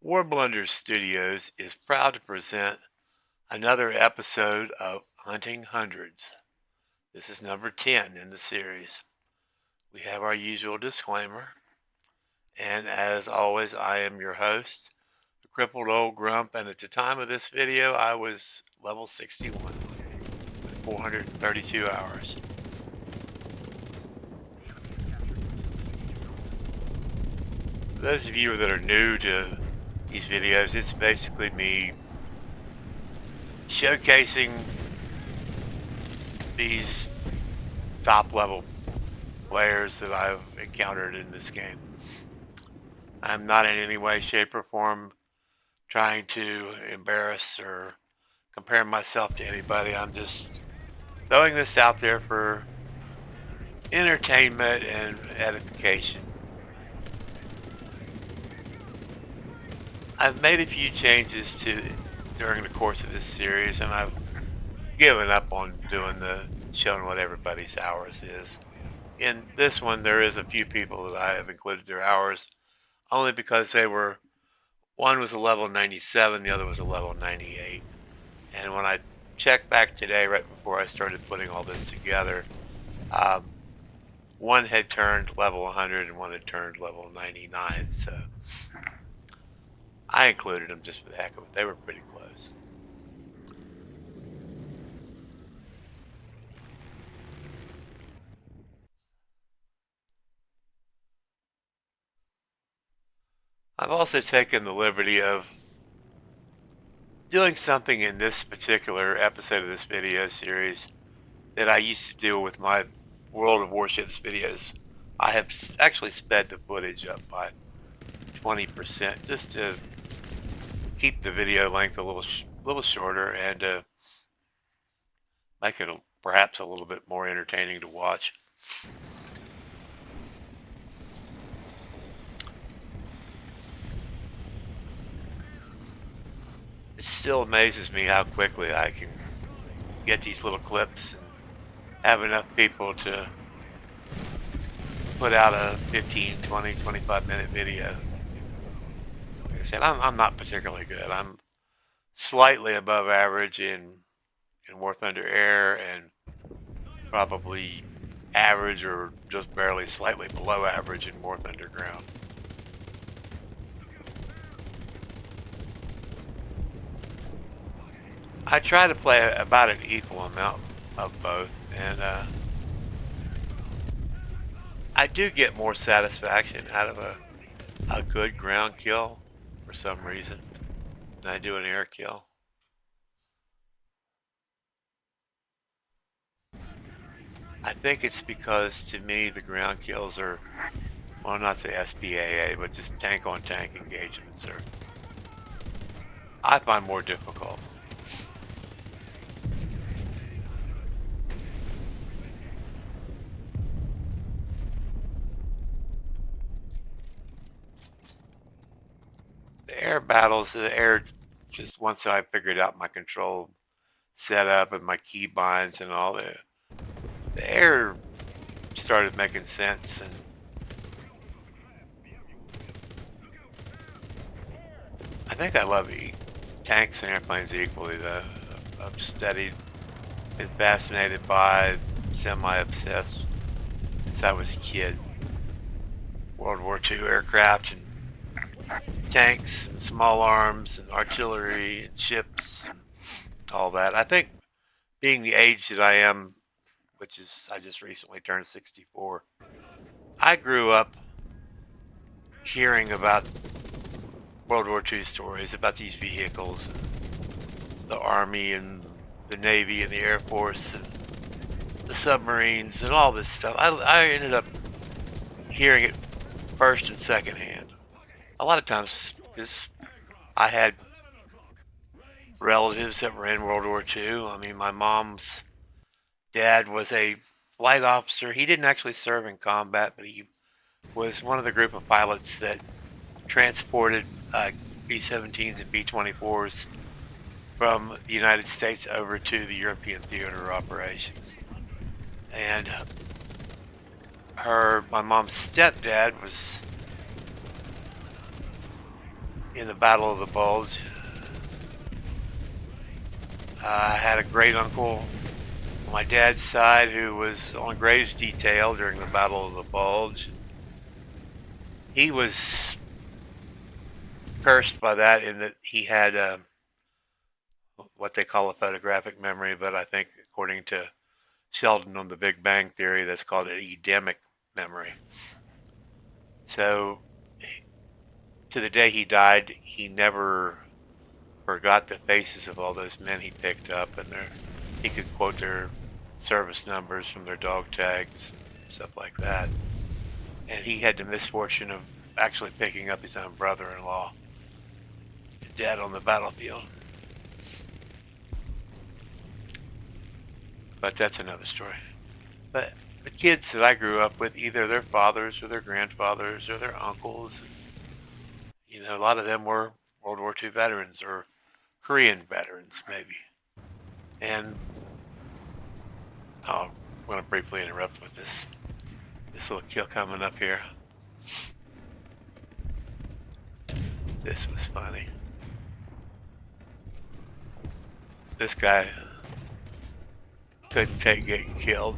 Warblunder Studios is proud to present another episode of Hunting Hundreds. This is number 10 in the series. We have our usual disclaimer, and as always, I am your host, the crippled old grump, and at the time of this video, I was level 61 with 432 hours. For those of you that are new to these videos, it's basically me showcasing these top level players that I've encountered in this game. I'm not in any way, shape, or form trying to embarrass or compare myself to anybody. I'm just throwing this out there for entertainment and edification. I've made a few changes during the course of this series, and I've given up on showing what everybody's hours is. In this one, there is a few people that I have included their hours only because one was a level 97, the other was a level 98. And when I checked back today, right before I started putting all this together, one had turned level 100 and one had turned level 99. So I included them just for the heck of it. They were pretty close. I've also taken the liberty of doing something in this particular episode of this video series that I used to do with my World of Warships videos. I have actually sped the footage up by 20% just to keep the video length a little shorter and make it perhaps a little bit more entertaining to watch. It still amazes me how quickly I can get these little clips and have enough people to put out a 15, 20, 25-minute video. Like I said, I'm not particularly good. I'm slightly above average in War Thunder Air and probably average or just barely slightly below average in War Thunder Ground. I try to play about an equal amount of both, and I do get more satisfaction out of a good ground kill for some reason than I do an air kill. I think it's because to me the ground kills are, well, not the SPAA, but just tank on tank engagements I find more difficult. The air battles, just once I figured out my control setup and my key binds and all the air started making sense, and I think I love tanks and airplanes equally though. I've studied, been fascinated by, semi-obsessed since I was a kid. World War II aircraft and tanks and small arms and artillery and ships and all that. I think being the age that I am, which is I just recently turned 64, I grew up hearing about World War II stories about these vehicles and the Army and the Navy and the Air Force and the submarines and all this stuff. I ended up hearing it first and second hand. A lot of times because I had relatives that were in World War II. I mean, my mom's dad was a flight officer. He didn't actually serve in combat, but he was one of the group of pilots that transported B-17s and B-24s from the United States over to the European theater operations. And my mom's stepdad was in the Battle of the Bulge. I had a great uncle on my dad's side who was on Graves detail during the Battle of the Bulge. He was cursed by that in that he had what they call a photographic memory, but I think according to Sheldon on the Big Bang Theory, that's called an edemic memory. So to the day he died, he never forgot the faces of all those men he picked up, and he could quote their service numbers from their dog tags and stuff like that. And he had the misfortune of actually picking up his own brother-in-law dead on the battlefield. But that's another story. But the kids that I grew up with, either their fathers or their grandfathers or their uncles, you know, a lot of them were World War II veterans or Korean veterans, maybe. And I want to briefly interrupt with this little kill coming up here. This was funny. This guy couldn't take getting killed.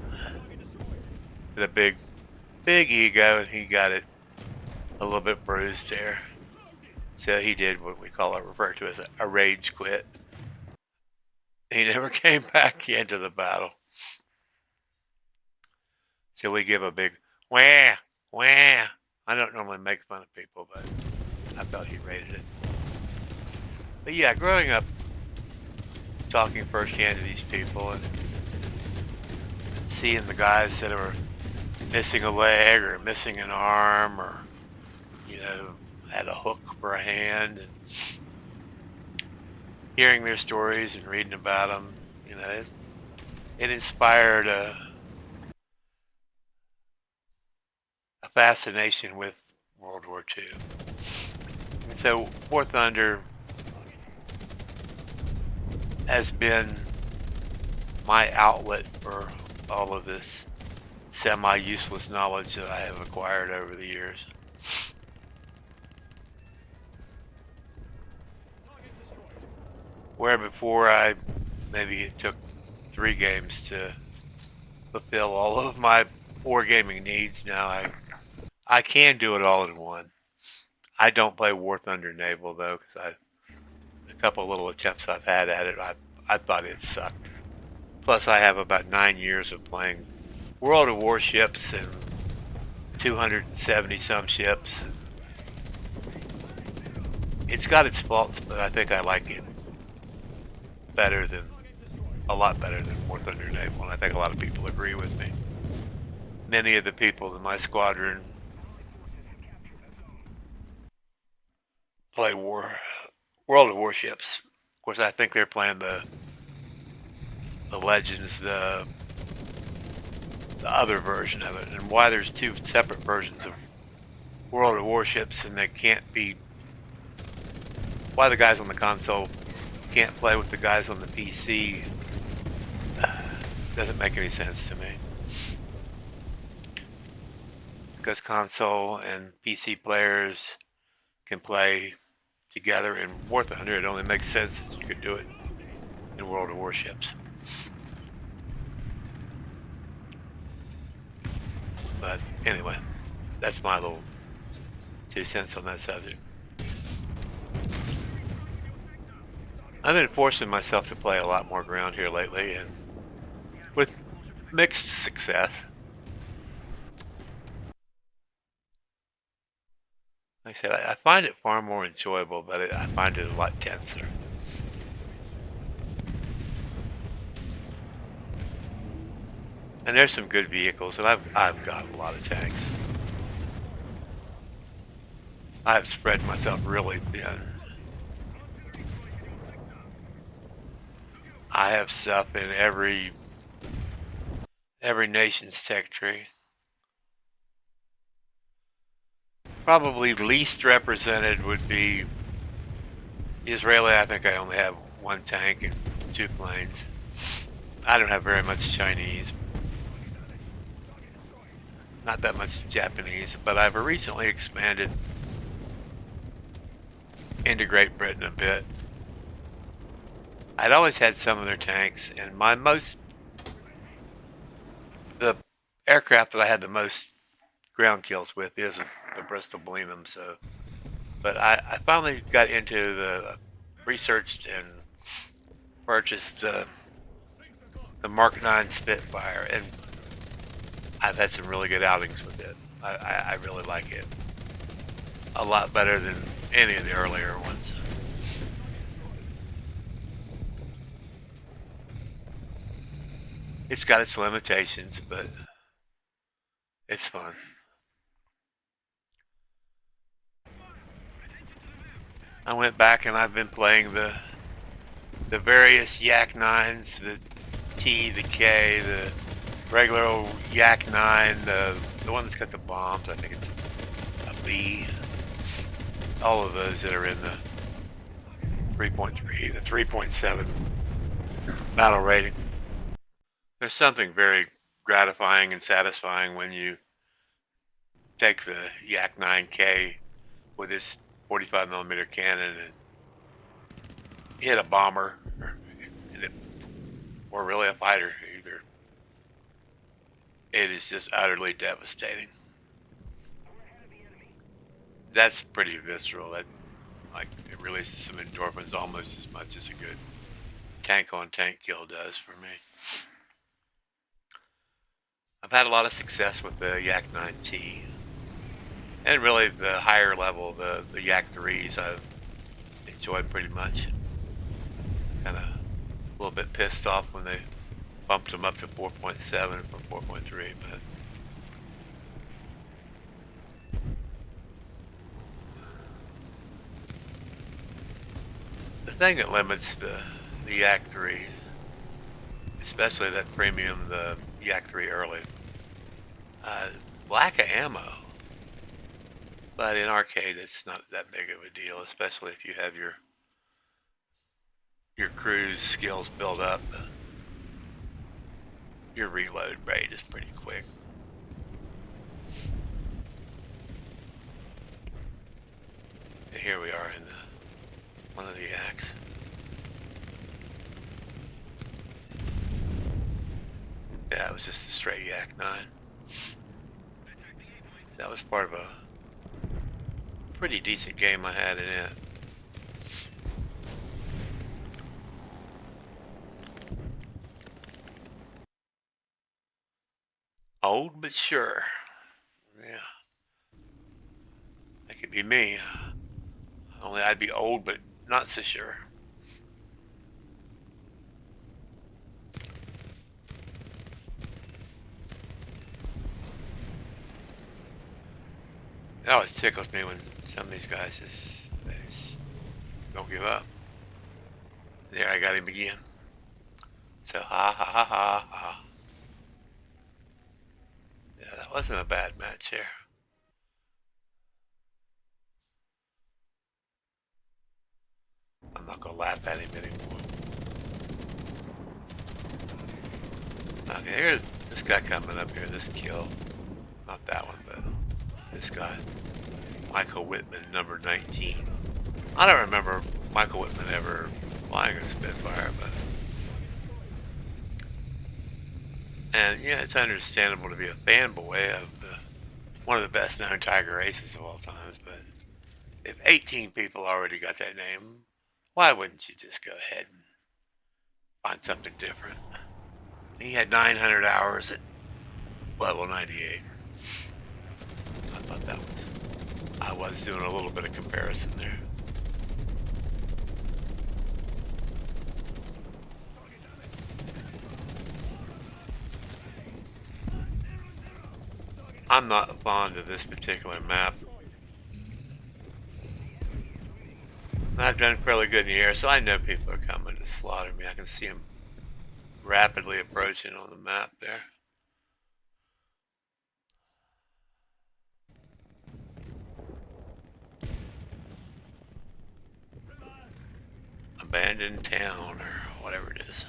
Had a big ego, and he got it a little bit bruised there. So he did what we refer to as a rage quit. He never came back into the battle. So we give a big wah, wah. I don't normally make fun of people, but I felt he rated it. But yeah, growing up, talking firsthand to these people and seeing the guys that are missing a leg or missing an arm or, you know, had a hook for a hand, and hearing their stories and reading about them, you know, it inspired a fascination with World War II. And so War Thunder has been my outlet for all of this semi-useless knowledge that I have acquired over the years. Where before maybe it took 3 games to fulfill all of my wargaming needs, now I can do it all in one. I don't play War Thunder Naval though, because a couple little attempts I've had at it, I thought it sucked. Plus I have about 9 years of playing World of Warships and 270 some ships. It's got its faults, but I think I like it a lot better than War Thunder Naval, and I think a lot of people agree with me. Many of the people in my squadron play World of Warships. Of course, I think they're playing the Legends, the other version of it, and why there's 2 separate versions of World of Warships, and they can't be. Why the guys on the console can't play with the guys on the PC doesn't make any sense to me. Because console and PC players can play together in War Thunder, it only makes sense that you could do it in World of Warships. But anyway, that's my little 2 cents on that subject. I've been forcing myself to play a lot more ground here lately, and with mixed success. Like I said, I find it far more enjoyable, but I find it a lot tenser. And there's some good vehicles, and I've got a lot of tanks. I've spread myself really thin. I have stuff in every nation's tech tree. Probably least represented would be Israeli. I think I only have 1 tank and 2 planes. I don't have very much Chinese. Not that much Japanese, but I've recently expanded into Great Britain a bit. I'd always had some of their tanks, and the aircraft that I had the most ground kills with is the Bristol Blenheim. So, but I finally got into researched and purchased the Mark 9 Spitfire, and I've had some really good outings with it. I really like it a lot better than any of the earlier ones. It's got its limitations, but it's fun. I went back and I've been playing the various Yak 9s, the T, the K, the regular old Yak 9, the one that's got the bombs. I think it's a B. All of those that are in the 3.3, the 3.7 battle rating. There's something very gratifying and satisfying when you take the Yak 9K with its 45 millimeter cannon and hit a bomber or really a fighter either. It is just utterly devastating. That's pretty visceral. That it releases some endorphins almost as much as a good tank on tank kill does for me. I've had a lot of success with the Yak 9T. And really the higher level, the Yak 3s I've enjoyed pretty much. Kind of a little bit pissed off when they bumped them up to 4.7 from 4.3, but the thing that limits the Yak 3, especially that premium, the Yak 3 early, lack of ammo. But in arcade, it's not that big of a deal, especially if you have your cruise skills built up. Your reload rate is pretty quick. And here we are in one of the Yaks. Yeah, it was just a straight Yak 9. That was part of a pretty decent game I had in it. Old but sure. Yeah. That could be me. Only I'd be old but not so sure. It always tickles me when some of these guys just don't give up. There, I got him again. So ha ha ha ha ha. Yeah, that wasn't a bad match here. I'm not gonna laugh at him anymore. Okay, here's this guy coming up here, this kill. Not that one, but this guy. Michael Whitman, number 19. I don't remember Michael Whitman ever flying a Spitfire, but... And yeah, it's understandable to be a fanboy of one of the best known Tiger aces of all times, but if 18 people already got that name, why wouldn't you just go ahead and find something different? He had 900 hours at level 98. I thought I was doing a little bit of comparison there. I'm not fond of this particular map. I've done fairly good in the air, so I know people are coming to slaughter me. I can see them rapidly approaching on the map there. Abandoned town, or whatever it is.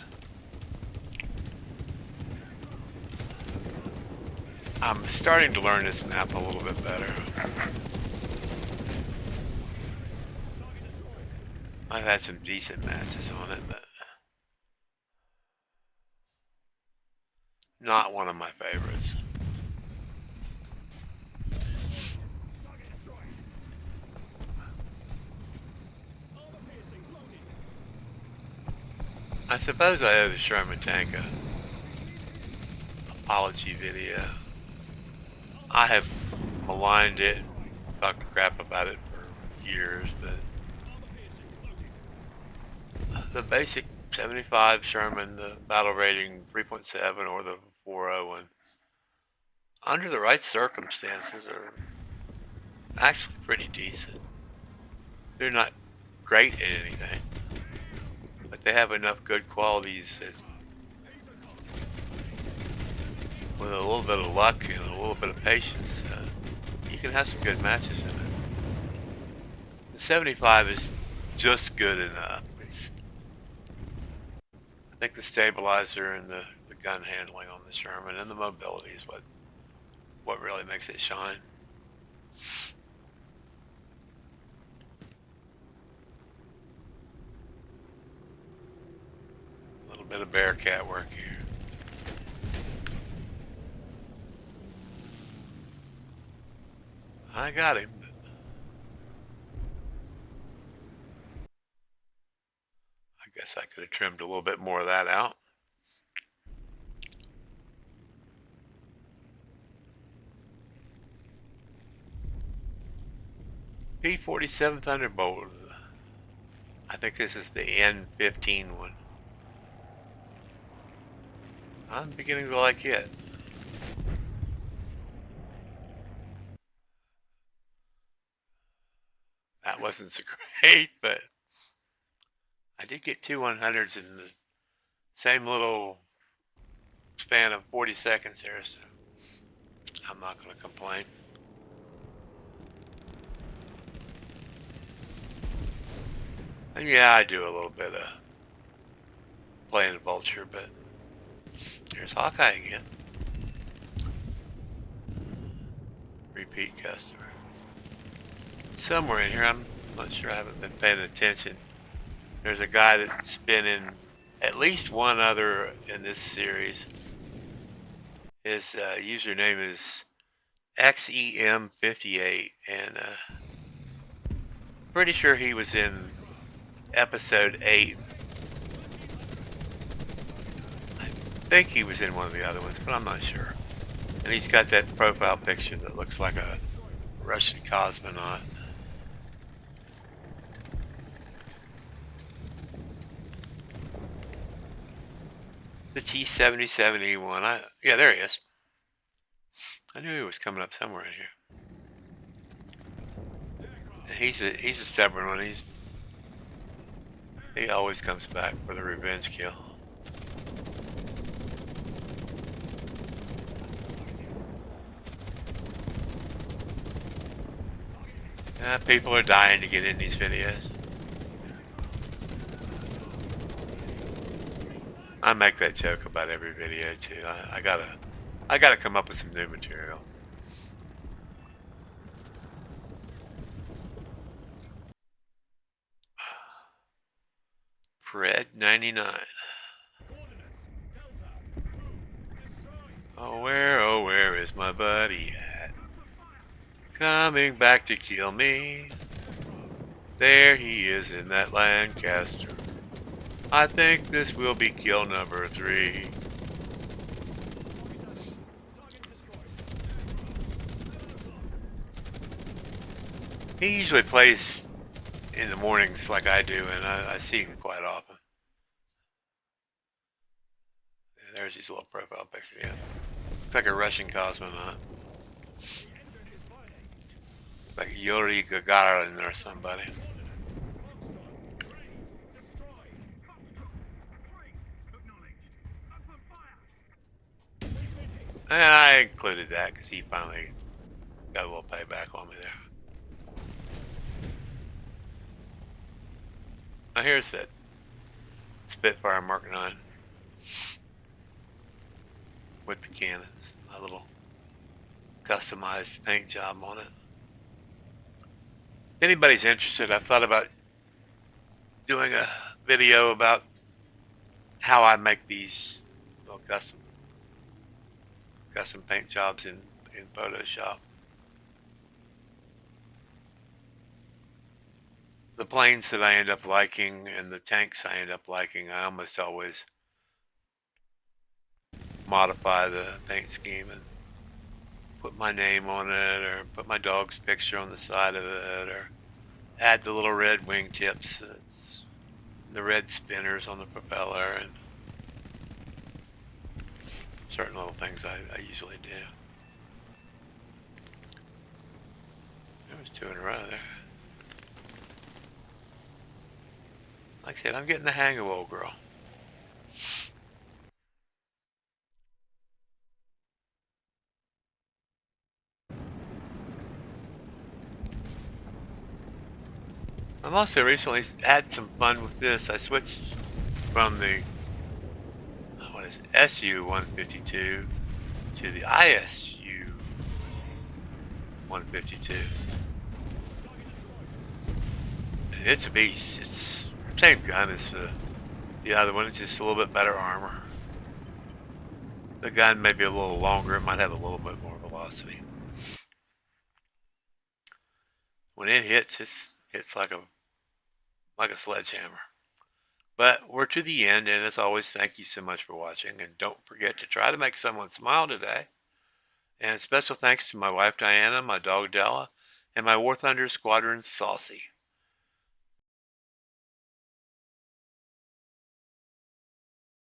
I'm starting to learn this map a little bit better. I've had some decent matches on it, but not one of my favorites. I suppose I owe the Sherman tank a apology video. I have maligned it, talked crap about it for years, but the basic 75 Sherman, the battle rating 3.7 or the 4.0 one, under the right circumstances, are actually pretty decent. They're not great at anything, but they have enough good qualities that with a little bit of luck and a little bit of patience, you can have some good matches in it. The 75 is just good enough. I think the stabilizer and the gun handling on the Sherman and the mobility is what really makes it shine. A little bit of Bearcat work here. I got him. I guess I could have trimmed a little bit more of that out. P-47 Thunderbolt. I think this is the N-15 one. I'm beginning to like it. That wasn't so great, but I did get two 100s in the same little span of 40 seconds there, so I'm not going to complain. And yeah, I do a little bit of playing Vulture, but there's Hawkeye again. Repeat customer. Somewhere in here, I'm not sure, I haven't been paying attention. There's a guy that's been in at least one other in this series. His username is XEM58, and pretty sure he was in episode 8. I think he was in one of the other ones, but I'm not sure. And he's got that profile picture that looks like a Russian cosmonaut. The T-77E1. Yeah, there he is. I knew he was coming up somewhere in here. He's a stubborn one. He always comes back for the revenge kill. People are dying to get in these videos. I make that joke about every video too. I gotta come up with some new material. Fred 99. Oh where is my buddy at? Coming back to kill me. There he is in that Lancaster. I think this will be kill number 3. He usually plays in the mornings like I do, and I see him quite often. Yeah, there's his little profile picture, yeah. Looks like a Russian cosmonaut. Like Yuri Gagarin or somebody. And I included that because he finally got a little payback on me there. Now here's that Spitfire Mark 9 with the cannons. A little customized paint job on it. If anybody's interested, I've thought about doing a video about how I make these little custom paint jobs in Photoshop. The planes that I end up liking and the tanks I end up liking, I almost always modify the paint scheme and put my name on it, or put my dog's picture on the side of it, or add the little red wingtips, the red spinners on the propeller, and certain little things I usually do. There was two in a row there. Like I said, I'm getting the hang of old girl. I've also recently had some fun with this. I switched from the what is it, SU 152 to the ISU 152. And it's a beast. It's the same gun as the other one. It's just a little bit better armor. The gun may be a little longer. It might have a little bit more velocity. When it hits, it hits like a sledgehammer. But we're to the end, and as always, thank you so much for watching. And don't forget to try to make someone smile today. And special thanks to my wife Diana, my dog Della, and my War Thunder Squadron Saucy.